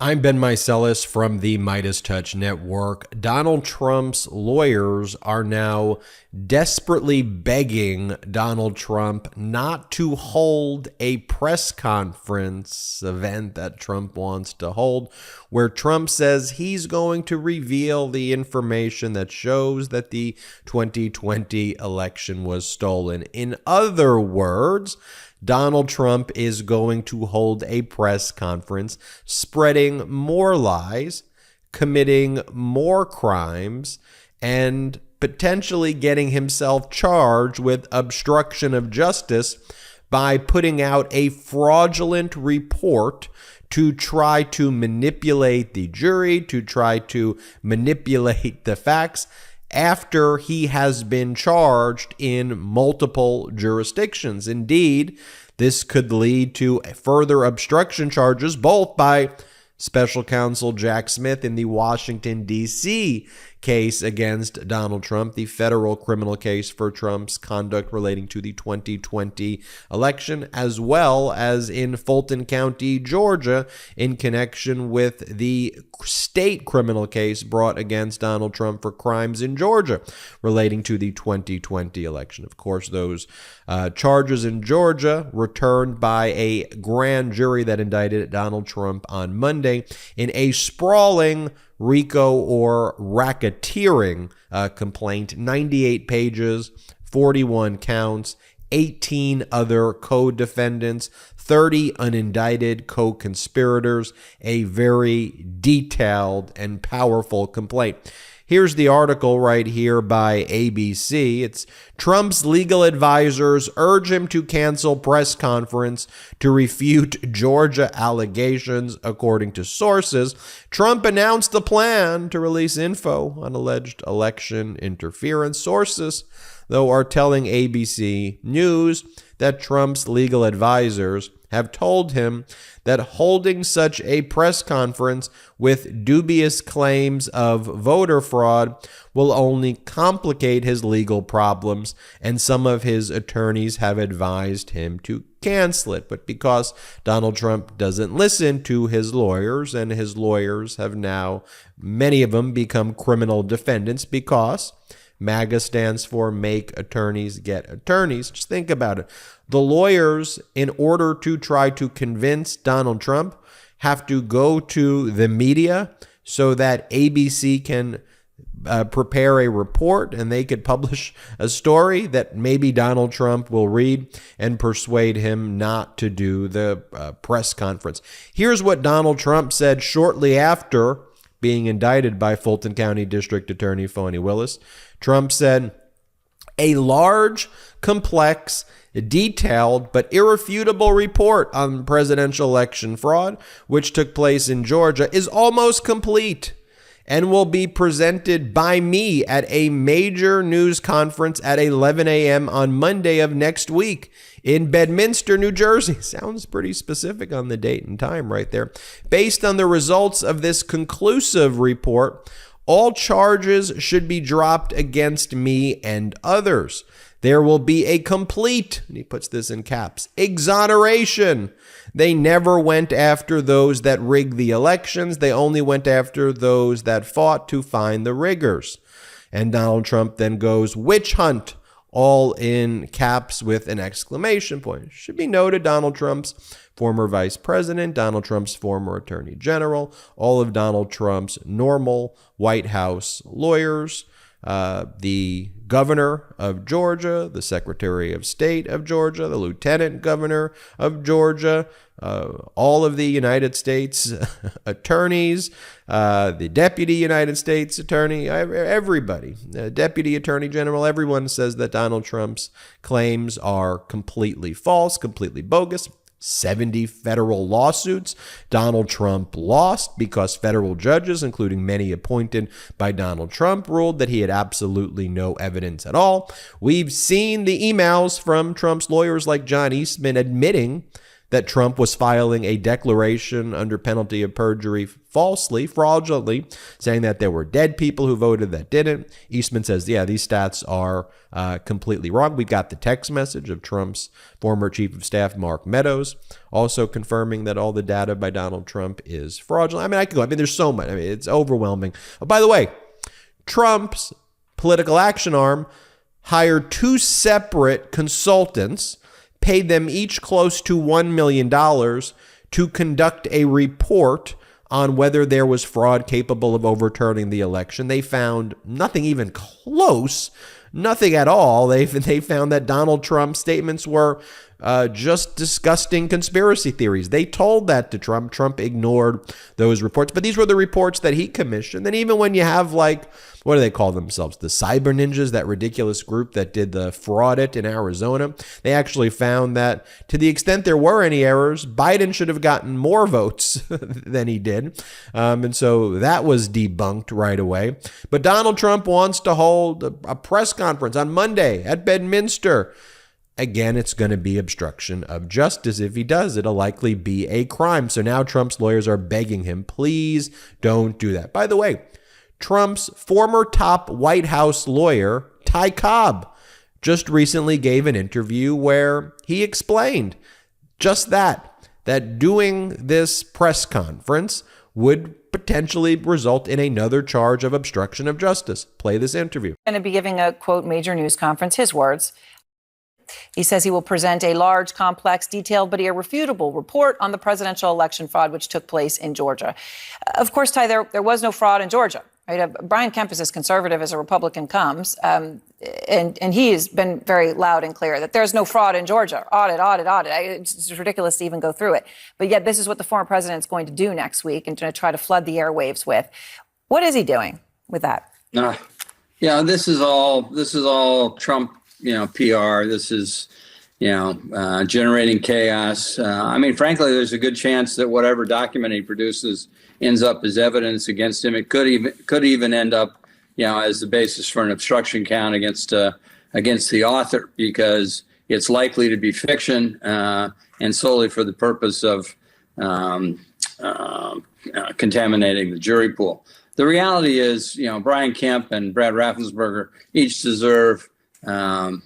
I'm Ben Meiselas from the MeidasTouch network. Donald Trump's lawyers are now desperately begging Donald Trump not to hold a press conference event that Trump wants to hold, where Trump says he's going to reveal the information that shows that the 2020 election was stolen. In other words, Donald Trump is going to hold a press conference spreading more lies, committing more crimes, and potentially getting himself charged with obstruction of justice by putting out a fraudulent report to try to manipulate the jury, to try to manipulate the facts, after he has been charged in multiple jurisdictions. Indeed, this could lead to further obstruction charges, both by Special Counsel Jack Smith in the Washington, D.C. case against Donald Trump, the federal criminal case for Trump's conduct relating to the 2020 election, as well as in Fulton County, Georgia, in connection with the state criminal case brought against Donald Trump for crimes in Georgia relating to the 2020 election. Of course, those charges in Georgia returned by a grand jury that indicted Donald Trump on Monday in a sprawling RICO or racketeering complaint, 98 pages, 41 counts, 18 other co-defendants, 30 unindicted co-conspirators, a very detailed and powerful complaint. Here's the article right here by ABC. It's Trump's legal advisors urge him to cancel press conference to refute Georgia allegations. According to sources, Trump announced the plan to release info on alleged election interference. Sources, though, are telling ABC News that Trump's legal advisors have told him that holding such a press conference with dubious claims of voter fraud will only complicate his legal problems, and some of his attorneys have advised him to cancel it. But because Donald Trump doesn't listen to his lawyers, and his lawyers have now, many of them, become criminal defendants because MAGA stands for Make Attorneys Get Attorneys. Just think about it. The lawyers, in order to try to convince Donald Trump, have to go to the media so that ABC can prepare a report and they could publish a story that maybe Donald Trump will read and persuade him not to do the press conference. Here's what Donald Trump said shortly after being indicted by Fulton County District Attorney Fani Willis. Trump said, "A large, complex, detailed, but irrefutable report on presidential election fraud, which took place in Georgia, is almost complete and will be presented by me at a major news conference at 11 a.m. on Monday of next week in Bedminster, New Jersey." Sounds pretty specific on the date and time right there. "Based on the results of this conclusive report, all charges should be dropped against me and others. There will be a complete," and he puts this in caps, "exoneration. They never went after those that rigged the elections. They only went after those that fought to find the riggers." And Donald Trump then goes, "witch hunt," all in caps with an exclamation point. It should be noted, Donald Trump's former vice president, Donald Trump's former attorney general, all of Donald Trump's normal White House lawyers, the governor of Georgia, the secretary of state of Georgia, the lieutenant governor of Georgia, all of the United States attorneys, the deputy United States attorney, everybody, deputy attorney general, everyone says that Donald Trump's claims are completely false, completely bogus. 70 federal lawsuits Donald Trump lost because federal judges, including many appointed by Donald Trump, ruled that he had absolutely no evidence at all. We've seen the emails from Trump's lawyers like John Eastman admitting that Trump was filing a declaration under penalty of perjury falsely, fraudulently, saying that there were dead people who voted that didn't. Eastman says, yeah, these stats are completely wrong. We've got the text message of Trump's former chief of staff, Mark Meadows, also confirming that all the data by Donald Trump is fraudulent. I mean, I could go. I mean, there's so much. I mean, it's overwhelming. Oh, by the way, Trump's political action arm hired 2 separate consultants, paid them each close to $1 million to conduct a report on whether there was fraud capable of overturning the election. They found nothing even close, nothing at all. They found that Donald Trump's statements were just disgusting conspiracy theories. They told that to Trump. Trump ignored those reports. But these were the reports that he commissioned. And even when you have, like, what do they call themselves? The Cyber Ninjas, that ridiculous group that did the fraudit in Arizona. They actually found that to the extent there were any errors, Biden should have gotten more votes than he did. And so that was debunked right away. But Donald Trump wants to hold a press conference on Monday at Bedminster. Again, it's going to be obstruction of justice. If he does, it'll likely be a crime. So now Trump's lawyers are begging him, please don't do that. By the way, Trump's former top White House lawyer, Cobb, just recently gave an interview where he explained just that doing this press conference would potentially result in another charge of obstruction of justice. Play this interview. Going to be giving a, quote, major news conference, his words. He says he will present a large, complex, detailed, but irrefutable report on the presidential election fraud which took place in Georgia. Of course, Ty, there was no fraud in Georgia. Right? Brian Kemp is as conservative as a Republican comes, and he has been very loud and clear that there's no fraud in Georgia. Audit. It's ridiculous to even go through it. But yet this is what the former president is going to do next week and to try to flood the airwaves with. What is he doing with that? Yeah, this is all Trump. PR. This is, generating chaos. I mean, frankly, there's a good chance that whatever document he produces ends up as evidence against him. It could even end up, as the basis for an obstruction count against the author, because it's likely to be fiction and solely for the purpose of contaminating the jury pool. The reality is, Brian Kemp and Brad Raffensperger each deserve a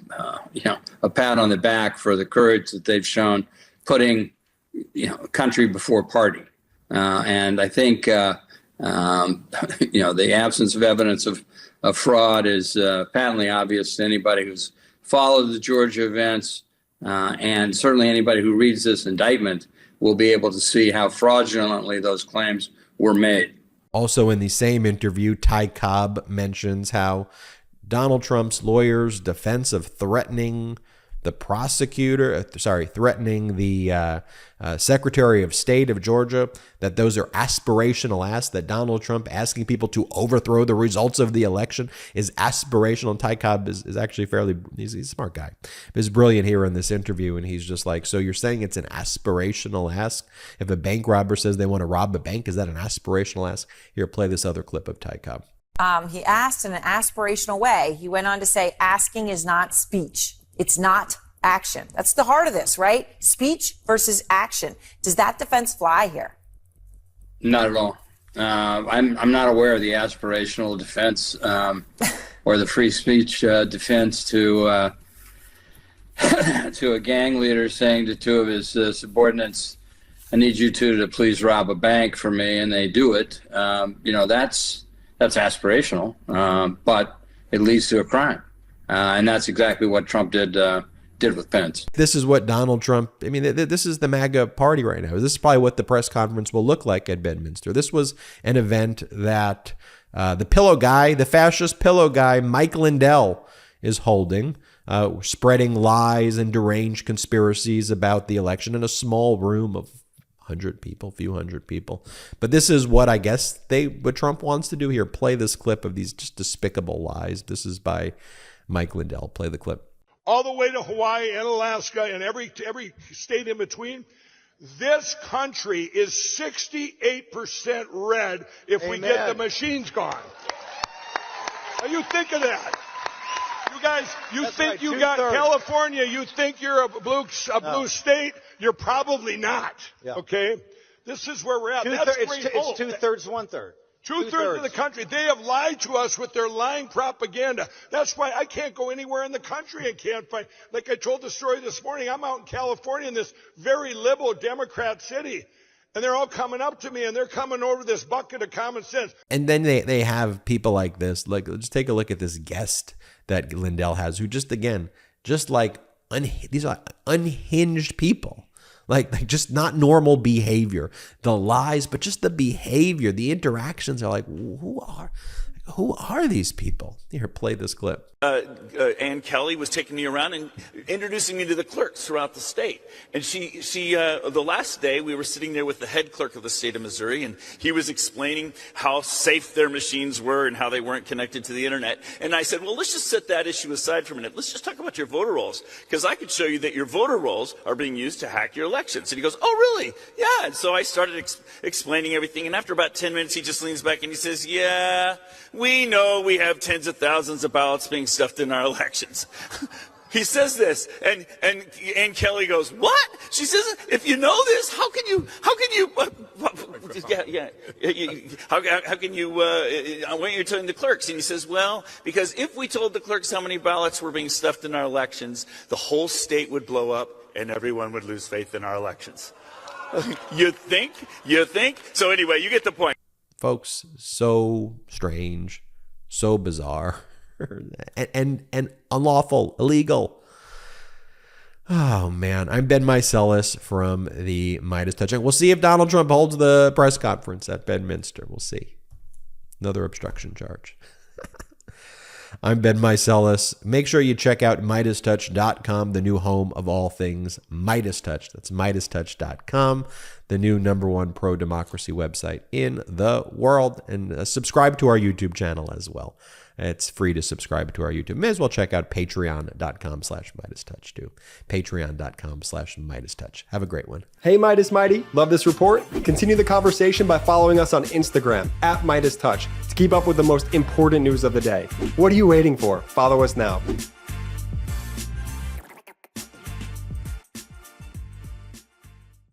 pat on the back for the courage that they've shown, putting, country before party. And I think, the absence of evidence of fraud is patently obvious to anybody who's followed the Georgia events. And certainly anybody who reads this indictment will be able to see how fraudulently those claims were made. Also in the same interview, Cobb mentions how Donald Trump's lawyers' defense of threatening the Secretary of State of Georgia, that those are aspirational asks, that Donald Trump asking people to overthrow the results of the election is aspirational. And Ty Cobb is actually he's a smart guy. He's brilliant here in this interview, and he's just like, so you're saying it's an aspirational ask? If a bank robber says they want to rob a bank, is that an aspirational ask? Here, play this other clip of Ty Cobb. He asked in an aspirational way. He went on to say, asking is not speech. It's not action. That's the heart of this, right? Speech versus action. Does that defense fly here? Not at all. I'm not aware of the aspirational defense or the free speech defense to a gang leader saying to two of his subordinates, I need you two to please rob a bank for me, and they do it. That's aspirational, but it leads to a crime. And that's exactly what Trump did with Pence. This is what Donald Trump, I mean, this is the MAGA party right now. This is probably what the press conference will look like at Bedminster. This was an event that the fascist pillow guy, Mike Lindell, is holding, spreading lies and deranged conspiracies about the election in a small room of 100 people, few hundred people. But this is what I guess what Trump wants to do here. Play this clip of these just despicable lies. This is by Mike Lindell. Play the clip. All the way to Hawaii and Alaska and every state in between. This country is 68% red if we get the machines gone. Now you think of that. You guys, you That's think right, you got 2/3. California, you think you're a blue state, you're probably not. Yeah. Okay? This is where we're at. That's great It's hope. 2/3, 1/3. Two-thirds of the country, they have lied to us with their lying propaganda. That's why I can't go anywhere in the country and can't find, like I told the story this morning, I'm out in California in this very liberal Democrat city. And they're all coming up to me and they're coming over this bucket of common sense. And then they have people like this. Like, let's take a look at this guest that Lindell has, who just, again, just like these are unhinged people. Like just not normal behavior. The lies, but just the behavior, the interactions are like, who are these people? Here, play this clip. Ann Kelly was taking me around and introducing me to the clerks throughout the state. And the last day we were sitting there with the head clerk of the state of Missouri, and he was explaining how safe their machines were and how they weren't connected to the internet. And I said, well, let's just set that issue aside for a minute. Let's just talk about your voter rolls, because I could show you that your voter rolls are being used to hack your elections. And he goes, oh, really? Yeah. And so I started explaining everything. And after about 10 minutes, he just leans back and he says, yeah, we know we have tens of thousands of ballots being stuffed in our elections. He says this, and Kelly goes, what? She says, if you know this, how can you when you're telling the clerks? And he says, well, because if we told the clerks how many ballots were being stuffed in our elections, the whole state would blow up and everyone would lose faith in our elections. You think? So anyway, you get the point. Folks, so strange, so bizarre. and unlawful, illegal. Oh man, I'm Ben Meiselas from the MeidasTouch. And we'll see if Donald Trump holds the press conference at Bedminster. We'll see. Another obstruction charge. I'm Ben Meiselas. Make sure you check out MeidasTouch.com, the new home of all things MeidasTouch. That's MeidasTouch.com, the new #1 pro-democracy website in the world. And subscribe to our YouTube channel as well. It's free to subscribe to our YouTube. May as well check out patreon.com/MeidasTouch too. Patreon.com/MeidasTouch. Have a great one. Hey Midas Mighty, love this report? Continue the conversation by following us on Instagram @MeidasTouch to keep up with the most important news of the day. What are you waiting for? Follow us now.